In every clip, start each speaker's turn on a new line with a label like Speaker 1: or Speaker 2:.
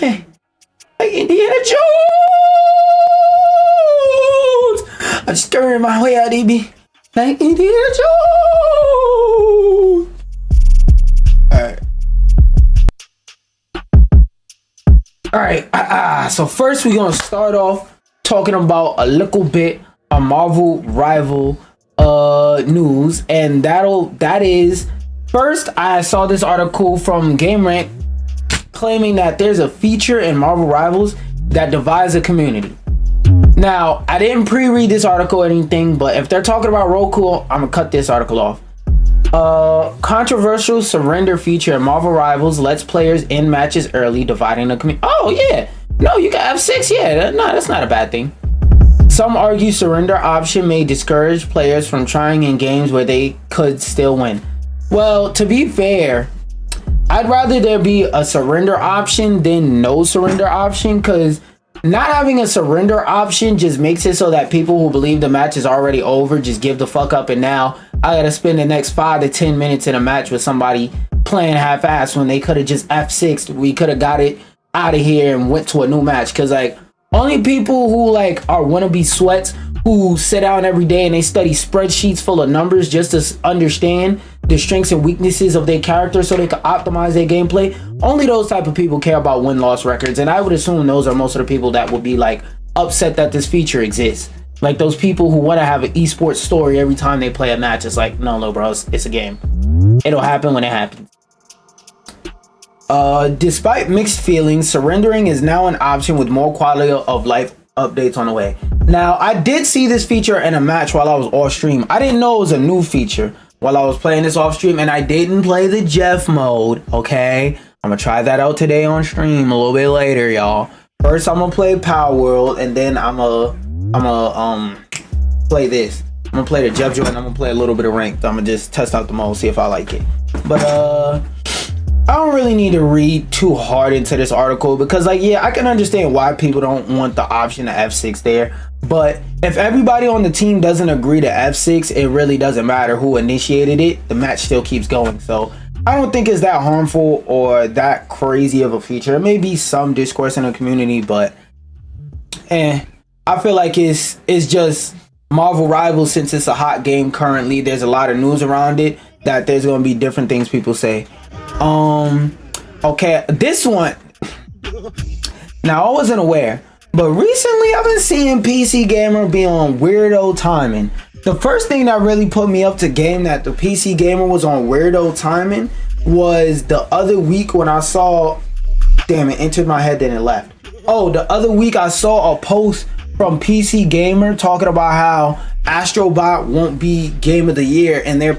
Speaker 1: Like Indiana Jones. I'm just scurrying my way out, DB. Like Indiana Jones. Alright. So first we're gonna start off talking about a little bit of Marvel Rival news, and that is first I saw this article from Game Rant claiming that there's a feature in Marvel Rivals that divides the community. Now, I didn't pre-read this article or anything, but if they're talking about Roku, I'm gonna cut this article off. Controversial surrender feature in Marvel Rivals lets players end matches early, dividing the community. Oh yeah, no, you got F6. Yeah, no, that's not a bad thing. Some argue surrender option may discourage players from trying in games where they could still win. Well, to be fair, I'd rather there be a surrender option than no surrender option, because not having a surrender option just makes it so that people who believe the match is already over just give the fuck up, and now I gotta spend the next 5 to 10 minutes in a match with somebody playing half-assed when they could have just F6'd. We could have got it out of here and went to a new match, because like only people who like are wannabe sweats who sit down every day and they study spreadsheets full of numbers just to understand the strengths and weaknesses of their character so they can optimize their gameplay. Only those type of people care about win-loss records, and I would assume those are most of the people that would be like upset that this feature exists. Like those people who want to have an esports story every time they play a match. It's like, no, bro, it's a game. It'll happen when it happens. Despite mixed feelings, surrendering is now an option with more quality of life updates on the way. Now, I did see this feature in a match while I was off stream. I didn't know it was a new feature while I was playing this off stream, and I didn't play the Jeff mode, okay? I'm gonna try that out today on stream a little bit later, y'all. First, I'm gonna play Power World, and then I'm gonna play this. I'm gonna play the Jeff joint, and I'm gonna play a little bit of ranked. I'm gonna just test out the mode, see if I like it. But I don't really need to read too hard into this article, because like, yeah, I can understand why people don't want the option to F6 there, but if everybody on the team doesn't agree to F6, it really doesn't matter who initiated it, the match still keeps going. So I don't think it's that harmful or that crazy of a feature. There may be some discourse in the community, but I feel like it's just Marvel Rivals. Since it's a hot game currently, there's a lot of news around it that there's going to be different things people say. Okay, this one, now I wasn't aware, but recently I've been seeing PC Gamer be on weirdo timing. The first thing that really put me up to game that the PC Gamer was on weirdo timing was the other week when I saw, damn, it entered my head then it left. Oh, the other week I saw a post from PC Gamer talking about how Astrobot won't be Game of the Year, and their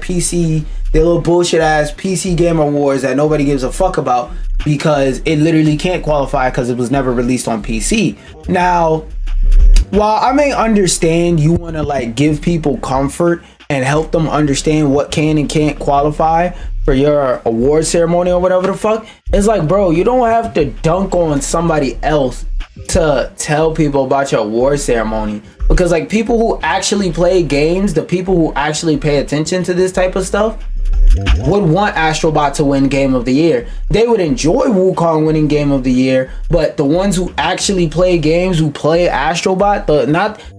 Speaker 1: little bullshit ass PC Game Awards that nobody gives a fuck about, because it literally can't qualify because it was never released on PC. Now, while I may understand you want to like give people comfort and help them understand what can and can't qualify for your award ceremony or whatever the fuck, it's like, bro, you don't have to dunk on somebody else to tell people about your award ceremony, because like people who actually play games, the people who actually pay attention to this type of stuff, would want Astrobot to win Game of the Year. They would enjoy Wukong winning Game of the Year, but the ones who actually play games, who play Astrobot,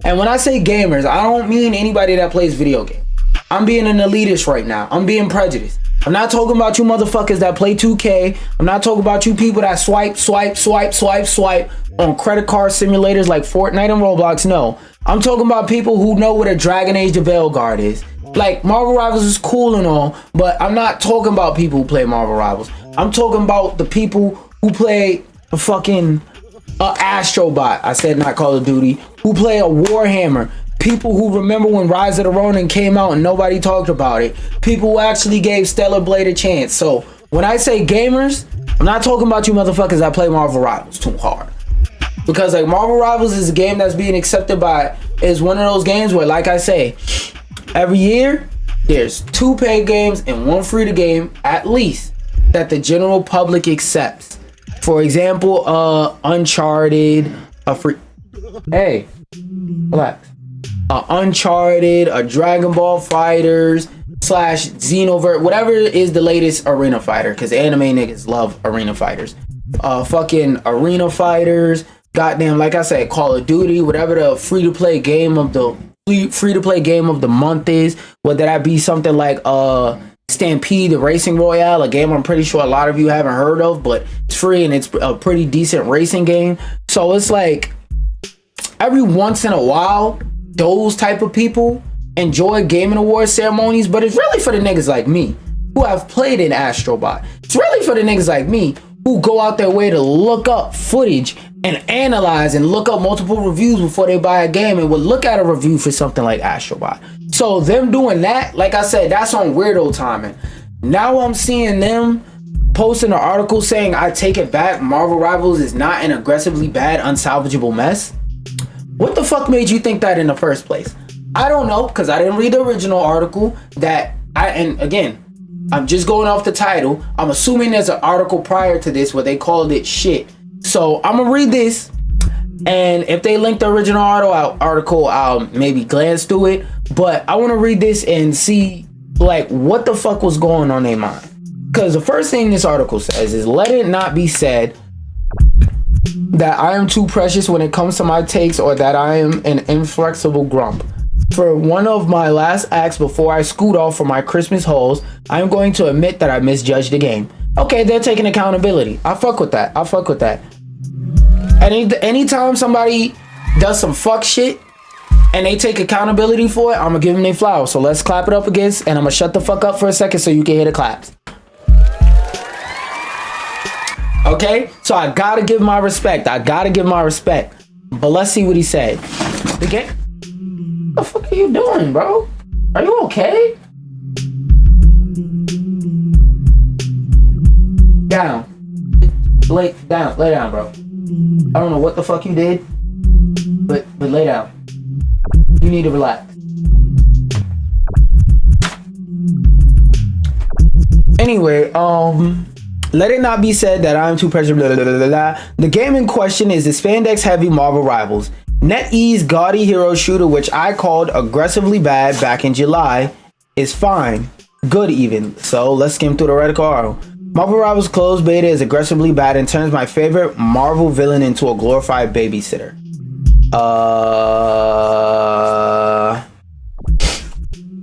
Speaker 1: and when I say gamers, I don't mean anybody that plays video games. I'm being an elitist right now. I'm being prejudiced. I'm not talking about you motherfuckers that play 2K. I'm not talking about you people that swipe on credit card simulators like Fortnite and Roblox. No, I'm talking about people who know what a Dragon Age of Veilguard is. Like, Marvel Rivals is cool and all, but I'm not talking about people who play Marvel Rivals. I'm talking about the people who play a fucking Astrobot. I said not Call of Duty. Who play a Warhammer. People who remember when Rise of the Ronin came out and nobody talked about it. People who actually gave Stellar Blade a chance. So when I say gamers, I'm not talking about you motherfuckers that play Marvel Rivals too hard. Because like Marvel Rivals is a game that's being accepted is one of those games where, like I say, every year there's 2 paid games and 1 free to game at least that the general public accepts. For example, Uncharted, hey, relax. Uncharted, a Dragon Ball Fighters / Xenoverse, whatever is the latest arena fighter, because anime niggas love arena fighters. fucking arena fighters, goddamn, like I said, Call of Duty, whatever the free-to-play game of the month is, whether that be something like Stampede, the Racing Royale, a game I'm pretty sure a lot of you haven't heard of, but it's free and it's a pretty decent racing game. So it's like every once in a while, those type of people enjoy gaming award ceremonies, but it's really for the niggas like me who have played in Astrobot. It's really for the niggas like me who go out their way to look up footage and analyze and look up multiple reviews before they buy a game and would look at a review for something like Astrobot. So them doing that, like I said, that's on weirdo timing. Now I'm seeing them posting an article saying, I take it back, Marvel Rivals is not an aggressively bad, unsalvageable mess. What the fuck made you think that in the first place? I don't know, because I didn't read the original article and again, I'm just going off the title. I'm assuming there's an article prior to this where they called it shit. So I'm gonna read this, and if they link the original article, I'll maybe glance through it. But I want to read this and see like what the fuck was going on in their mind. Because the first thing this article says is, let it not be said that I am too precious when it comes to my takes, or that I am an inflexible grump. For one of my last acts before I scoot off for my Christmas hauls, I am going to admit that I misjudged the game. Okay, they're taking accountability. I fuck with that. Anytime somebody does some fuck shit and they take accountability for it, I'm gonna give them their flowers. So let's clap it up against, and I'm gonna shut the fuck up for a second so you can hear the claps. Okay, so I gotta give my respect. But let's see what he said. The game. What the fuck are you doing, bro? Are you okay? Lay down, bro. I don't know what the fuck you did, but lay down. You need to relax. Anyway, let it not be said that I'm too pressured. Blah, blah, blah, blah, blah. The game in question is the spandex heavy Marvel Rivals. NetEase's gaudy hero shooter, which I called aggressively bad back in July, is fine. Good even. So let's skim through the red article. Marvel Rivals closed beta is aggressively bad and turns my favorite Marvel villain into a glorified babysitter.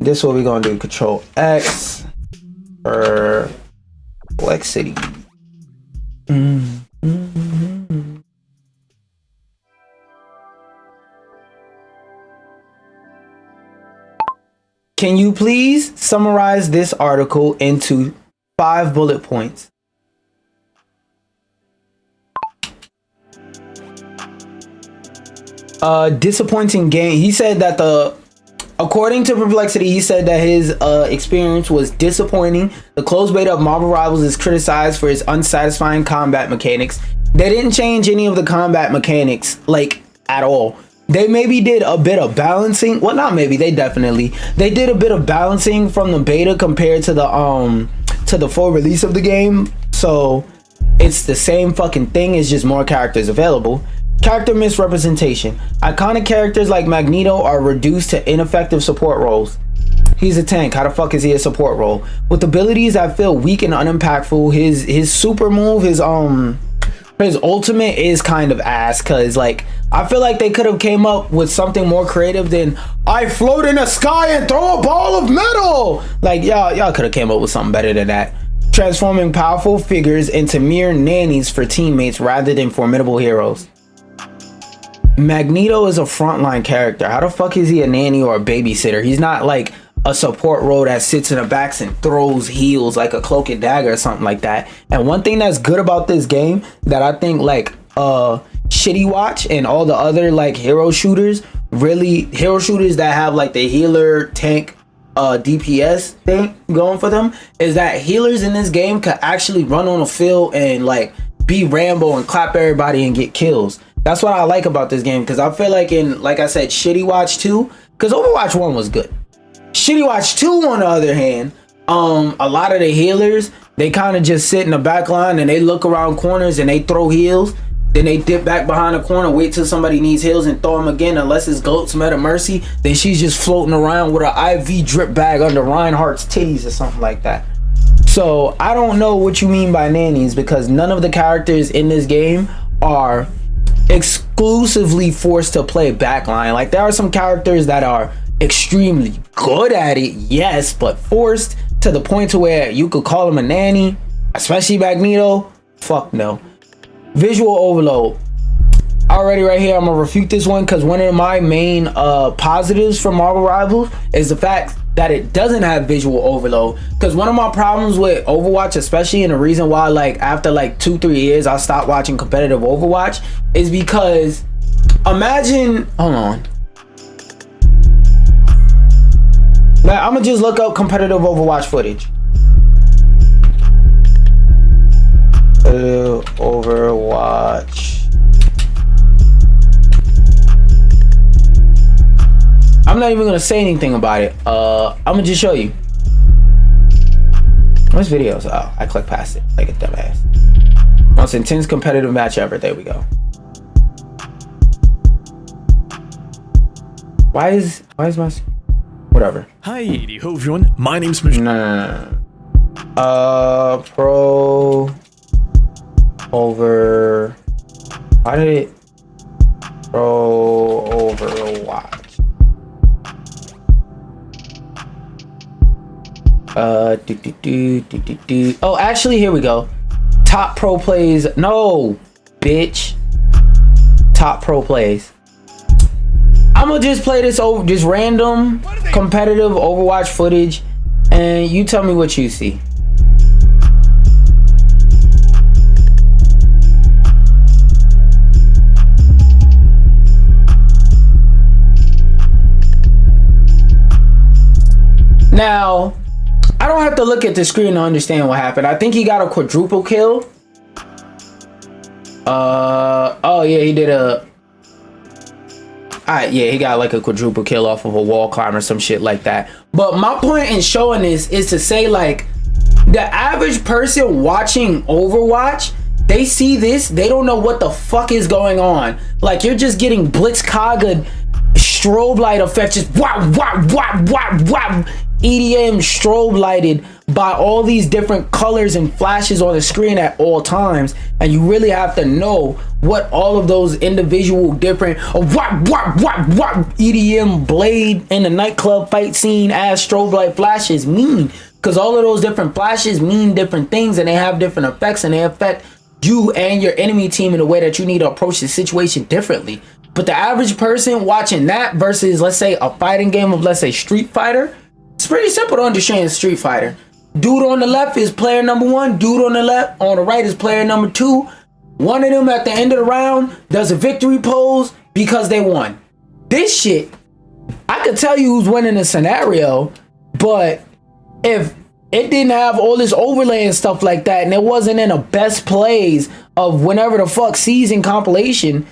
Speaker 1: This is what we're gonna do. Control X. Perplexity. Can you please summarize this article into 5 bullet points? Disappointing game. He said that according to Perplexity, he said that his experience was disappointing. The closed beta of Marvel Rivals is criticized for its unsatisfying combat mechanics. They didn't change any of the combat mechanics, like, at all. They maybe did a bit of balancing. Well, not maybe. They did a bit of balancing from the beta compared to the full release of the game. So it's the same fucking thing. It's just more characters available. Character misrepresentation. Iconic characters like Magneto are reduced to ineffective support roles. He's a tank. How the fuck is he a support role? With abilities that feel weak and unimpactful, his super move, his ultimate is kind of ass, cause like I feel like they could have came up with something more creative than I float in the sky and throw a ball of metal. Like y'all could have came up with something better than that. Transforming powerful figures into mere nannies for teammates rather than formidable heroes. Magneto is a frontline character. How the fuck is he a nanny or a babysitter? He's not like a support role that sits in the backs and throws heals like a cloak and dagger or something like that. And one thing that's good about this game that I think like Shitty Watch and all the other like hero shooters that have like the healer tank DPS thing going for them, is that healers in this game could actually run on a field and like be Rambo and clap everybody and get kills. That's what I like about this game, because I feel like in, like I said, Shitty Watch 2, because Overwatch 1 was good. Shitty Watch 2, on the other hand, a lot of the healers, they kind of just sit in the back line and they look around corners and they throw heals. Then they dip back behind the corner, wait till somebody needs heals and throw them again. Unless it's Goat's Meta Mercy, then she's just floating around with an IV drip bag under Reinhardt's titties or something like that. So I don't know what you mean by nannies, because none of the characters in this game are exclusively forced to play backline. Like, there are some characters that are extremely good at it, yes, but forced to the point to where you could call them a nanny, especially Magneto. Fuck no. Visual overload. Already right here, I'm gonna refute this one, because one of my main positives for Marvel Rivals is the fact that it doesn't have visual overload. Because one of my problems with Overwatch, especially, and the reason why, like, after like 2-3 years I stopped watching competitive Overwatch, is because imagine, hold on, like, I'm gonna just look up competitive Overwatch footage. Overwatch. I'm not even gonna say anything about it. I'm gonna just show you. Where's videos? Oh, I clicked past it like a dumbass. Most intense competitive match ever. There we go. Why is my whatever?
Speaker 2: Hi, hello everyone. My name's Mish.
Speaker 1: No. Pro over. Why did it? Pro Overwatch. Oh, actually, here we go. Top pro plays. No, bitch. Top pro plays. I'm gonna just play this over, just random competitive Overwatch footage, and you tell me what you see. Now, I don't have to look at the screen to understand what happened. I think he got a quadruple kill. Oh yeah, he did a. Alright, yeah, he got like a quadruple kill off of a wall climb or some shit like that. But my point in showing this is to say, like, the average person watching Overwatch, they see this, they don't know what the fuck is going on. Like, you're just getting Blitzkrieg strobe light effect, just wow, wow, wow, wow, wow. EDM strobe lighted by all these different colors and flashes on the screen at all times, and you really have to know what all of those individual different EDM blade in the nightclub fight scene as strobe light flashes mean, because all of those different flashes mean different things, and they have different effects, and they affect you and your enemy team in a way that you need to approach the situation differently. But the average person watching that versus, let's say, a fighting game of, let's say, Street Fighter, it's pretty simple to understand Street Fighter. Dude on the left is player number 1. Dude on the right is player number 2. One of them at the end of the round does a victory pose because they won. This shit, I could tell you who's winning the scenario, but if it didn't have all this overlay and stuff like that, and it wasn't in a best plays of whenever the fuck season compilation,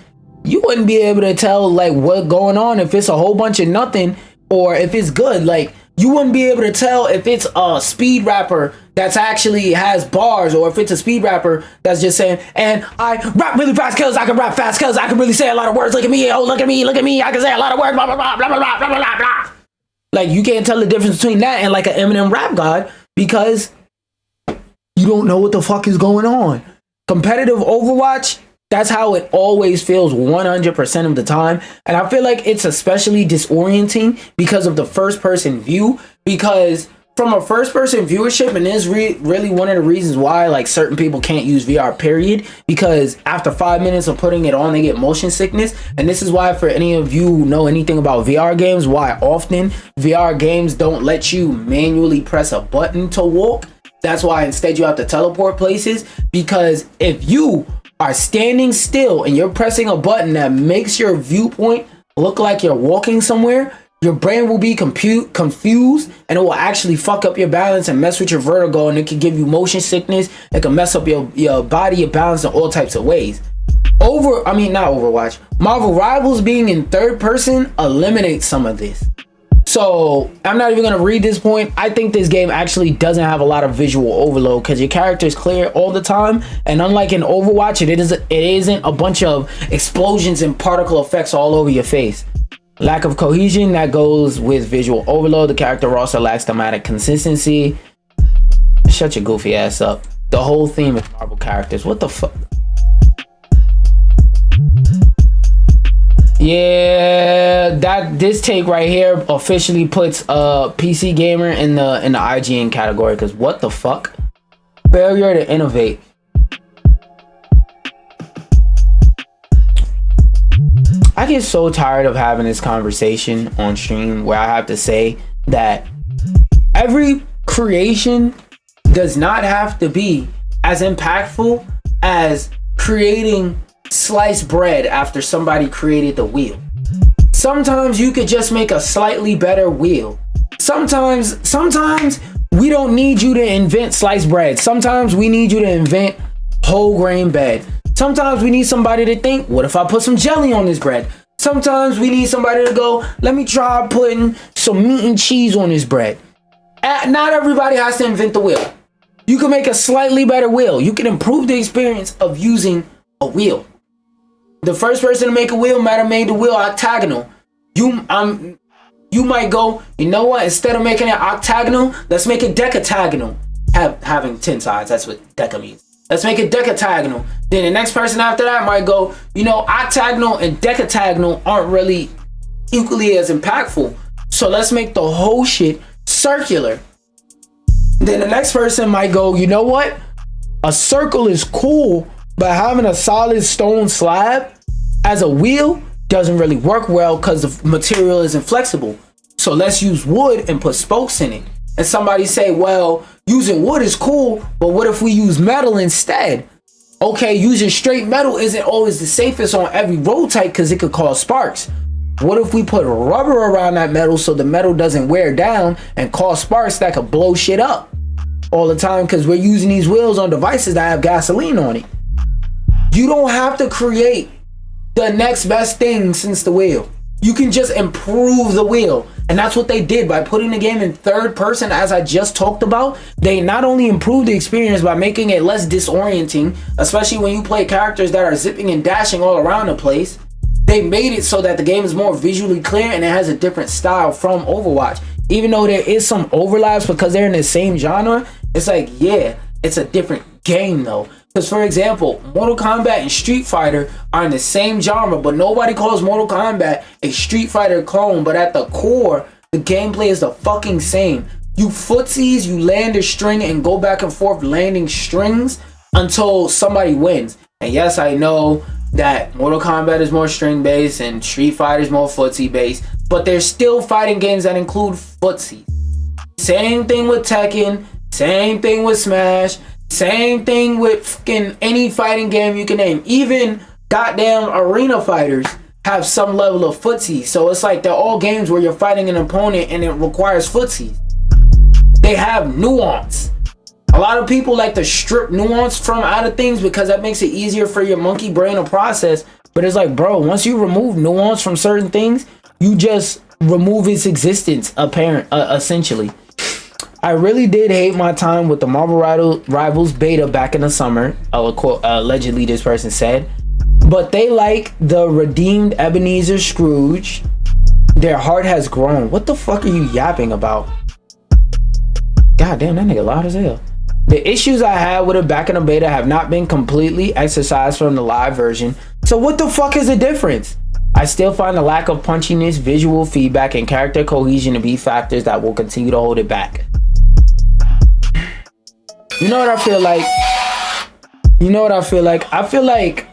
Speaker 1: you wouldn't be able to tell like what's going on, if it's a whole bunch of nothing or if it's good. Like, you wouldn't be able to tell if it's a speed rapper that's actually has bars, or if it's a speed rapper that's just saying, and I rap really fast cause I can rap fast cause I can really say a lot of words. Look at me, oh, look at me, I can say a lot of words, blah, blah, blah, blah, blah, blah, blah, blah, blah. Like, you can't tell the difference between that and like an Eminem rap god, because you don't know what the fuck is going on. Competitive Overwatch, that's how it always feels 100% of the time. And I feel like it's especially disorienting because of the first person view, because from a first person viewership, and this is really one of the reasons why like certain people can't use VR period, because after 5 minutes of putting it on, they get motion sickness. And this is why, for any of you who know anything about VR games, why often VR games don't let you manually press a button to walk. That's why instead you have to teleport places, because if you are standing still and you're pressing a button that makes your viewpoint look like you're walking somewhere, your brain will be confused, and it will actually fuck up your balance and mess with your vertigo, and it can give you motion sickness. It can mess up your body, your balance in all types of ways. Not Overwatch. Marvel Rivals being in third person eliminates some of this. So I'm not even going to read this point. I think this game actually doesn't have a lot of visual overload because your character is clear all the time. And unlike in Overwatch, it isn't a bunch of explosions and particle effects all over your face. Lack of cohesion, that goes with visual overload. The character also lacks thematic consistency. Shit shut your goofy ass up. The whole theme is Marvel characters. What the fuck? Yeah, this take right here officially puts PC gamer in the IGN category. Cause what the fuck? Failure to innovate. I get so tired of having this conversation on stream where I have to say that every creation does not have to be as impactful as creating sliced bread after somebody created the wheel. Sometimes you could just make a slightly better wheel. Sometimes we don't need you to invent sliced bread. Sometimes we need you to invent whole grain bread. Sometimes we need somebody to think, what if I put some jelly on this bread? Sometimes we need somebody to go, let me try putting some meat and cheese on this bread. Not everybody has to invent the wheel. You can make a slightly better wheel. You can improve the experience of using a wheel. The first person to make a wheel might have made the wheel octagonal. You might go, you know what? Instead of making it octagonal, let's make it decatagonal. Having 10 sides, that's what deca means. Let's make it decatagonal. Then the next person after that might go, you know, octagonal and decatagonal aren't really equally as impactful. So let's make the whole shit circular. Then the next person might go, you know what? A circle is cool, but having a solid stone slab as a wheel doesn't really work well because the material isn't flexible. So let's use wood and put spokes in it. And somebody say, well, using wood is cool, but what if we use metal instead? Okay, using straight metal isn't always the safest on every road type because it could cause sparks. What if we put rubber around that metal so the metal doesn't wear down and cause sparks that could blow shit up all the time because we're using these wheels on devices that have gasoline on it? You don't have to create the next best thing since the wheel. You can just improve the wheel. And that's what they did by putting the game in third person, as I just talked about. They not only improved the experience by making it less disorienting, especially when you play characters that are zipping and dashing all around the place. They made it so that the game is more visually clear and it has a different style from Overwatch. Even though there is some overlaps because they're in the same genre, it's like, yeah, it's a different game though. Because for example, Mortal Kombat and Street Fighter are in the same genre, but nobody calls Mortal Kombat a Street Fighter clone. But at the core, the gameplay is the fucking same. You footsies, you land a string and go back and forth landing strings until somebody wins. And yes, I know that Mortal Kombat is more string based and Street Fighter is more footsie based, but there's still fighting games that include footsie. Same thing with Tekken, same thing with Smash, same thing with fucking any fighting game you can name. Even goddamn arena fighters have some level of footsie. So it's like they're all games where you're fighting an opponent and it requires footsie. They have nuance. A lot of people like to strip nuance from out of things because that makes it easier for your monkey brain to process. But it's like, bro, once you remove nuance from certain things, you just remove its existence, essentially. I really did hate my time with the Marvel Rivals beta back in the summer, allegedly this person said. But they like the redeemed Ebenezer Scrooge. Their heart has grown. What the fuck are you yapping about? God damn, that nigga loud as hell. The issues I had with it back in the beta have not been completely exercised from the live version. So what the fuck is the difference? I still find the lack of punchiness, visual feedback, and character cohesion to be factors that will continue to hold it back. You know what I feel like? I feel like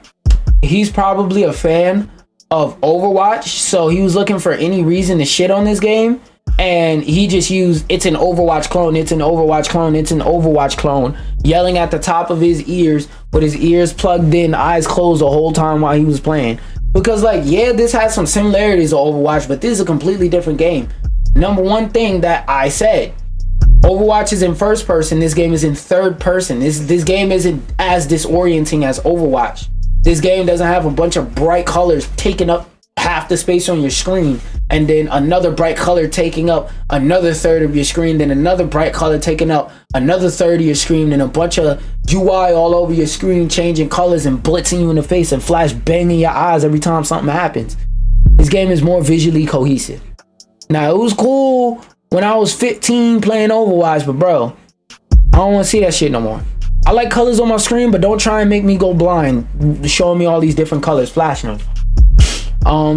Speaker 1: he's probably a fan of Overwatch, so he was looking for any reason to shit on this game, and he just used, it's an Overwatch clone, it's an Overwatch clone, it's an Overwatch clone, yelling at the top of his ears with his ears plugged in, eyes closed the whole time while he was playing. Because like, yeah, this has some similarities to Overwatch, but this is a completely different game. Number one thing that I said, Overwatch is in first person, this game is in third person. This game isn't as disorienting as Overwatch. This game doesn't have a bunch of bright colors taking up half the space on your screen, and then another bright color taking up another third of your screen, then another bright color taking up another third of your screen, and a bunch of UI all over your screen changing colors and blitzing you in the face and flash banging your eyes every time something happens. This game is more visually cohesive. Now, it was cool when I was 15 playing Overwatch, but bro, I don't want to see that shit no more. I like colors on my screen, but don't try and make me go blind showing me all these different colors flashing them.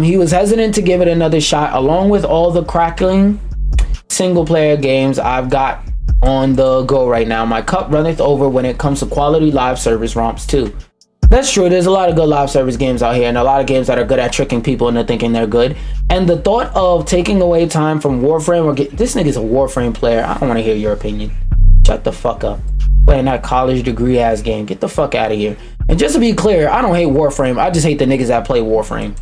Speaker 1: He was hesitant to give it another shot, along with all the crackling single player games I've got on the go right now. My cup runneth over when it comes to quality live service romps too. That's true. There's a lot of good live service games out here, and a lot of games that are good at tricking people into thinking they're good. And the thought of taking away time from Warframe, or this nigga's a Warframe player. I don't want to hear your opinion. Shut the fuck up. Playing that college degree ass game. Get the fuck out of here. And just to be clear, I don't hate Warframe. I just hate the niggas that play Warframe.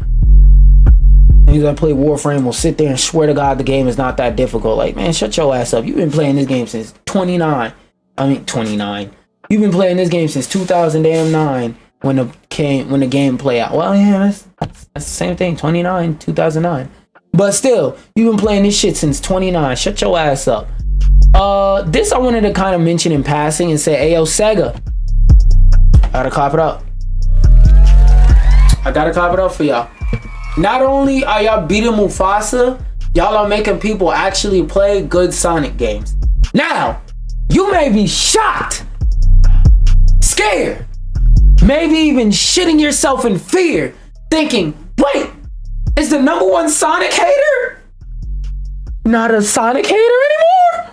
Speaker 1: Niggas that play Warframe will sit there and swear to God the game is not that difficult. Like, man, shut your ass up. You've been playing this game since 29. You've been playing this game since 2009. When the game play out. Well, yeah, that's the same thing. 29, 2009. But still, you've been playing this shit since 29. Shut your ass up. This I wanted to kind of mention in passing and say, hey, yo, Sega. I gotta clap it up. I gotta clap it up for y'all. Not only are y'all beating Mufasa, y'all are making people actually play good Sonic games. Now, you may be shocked, scared, maybe even shitting yourself in fear, thinking, wait, is the #1 Sonic hater not a Sonic hater anymore?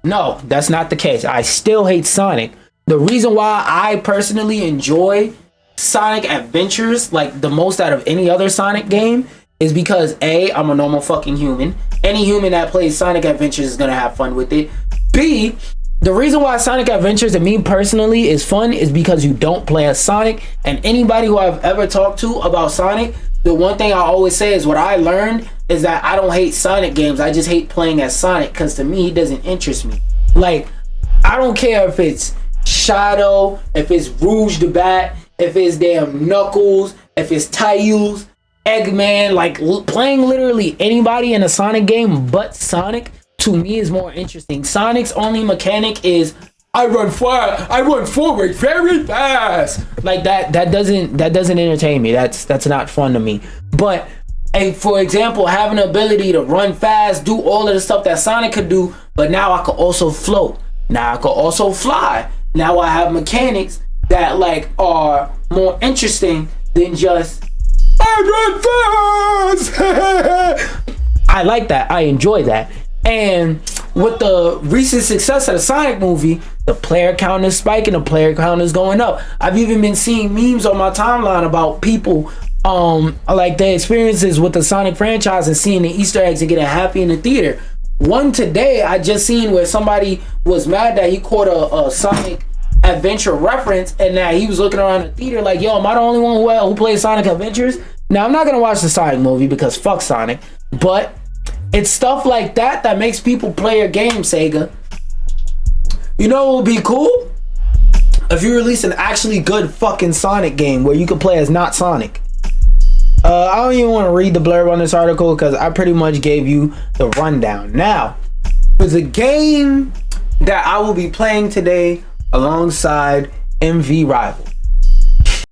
Speaker 1: No, that's not the case. I still hate Sonic. The reason why I personally enjoy Sonic Adventures like the most out of any other Sonic game is because A, I'm a normal fucking human. Any human that plays Sonic Adventures is gonna have fun with it. B, the reason why Sonic Adventures to me personally is fun is because you don't play as Sonic, and anybody who I've ever talked to about Sonic, the one thing I always say is what I learned is that I don't hate Sonic games. I just hate playing as Sonic because to me, he doesn't interest me. Like, I don't care if it's Shadow, if it's Rouge the Bat, if it's damn Knuckles, if it's Tails, Eggman, like playing literally anybody in a Sonic game but Sonic to me is more interesting. Sonic's only mechanic is I run forward very fast. Like that doesn't entertain me. That's not fun to me. But for example, having the ability to run fast, do all of the stuff that Sonic could do, but now I could also float. Now I could also fly. Now I have mechanics that like are more interesting than just I run fast. I like that. I enjoy that. And with the recent success of the Sonic movie, the player count is spiking, the player count is going up. I've even been seeing memes on my timeline about people like their experiences with the Sonic franchise and seeing the Easter eggs and getting happy in the theater. One today I just seen where somebody was mad that he caught a Sonic Adventure reference and that he was looking around the theater like, yo, am I the only one who plays Sonic Adventures? Now, I'm not gonna watch the Sonic movie because fuck Sonic, but it's stuff like that that makes people play your game, Sega. You know what would be cool? If you release an actually good fucking Sonic game where you can play as not Sonic. I don't even want to read the blurb on this article because I pretty much gave you the rundown. Now, for the game that I will be playing today alongside MV Rivals.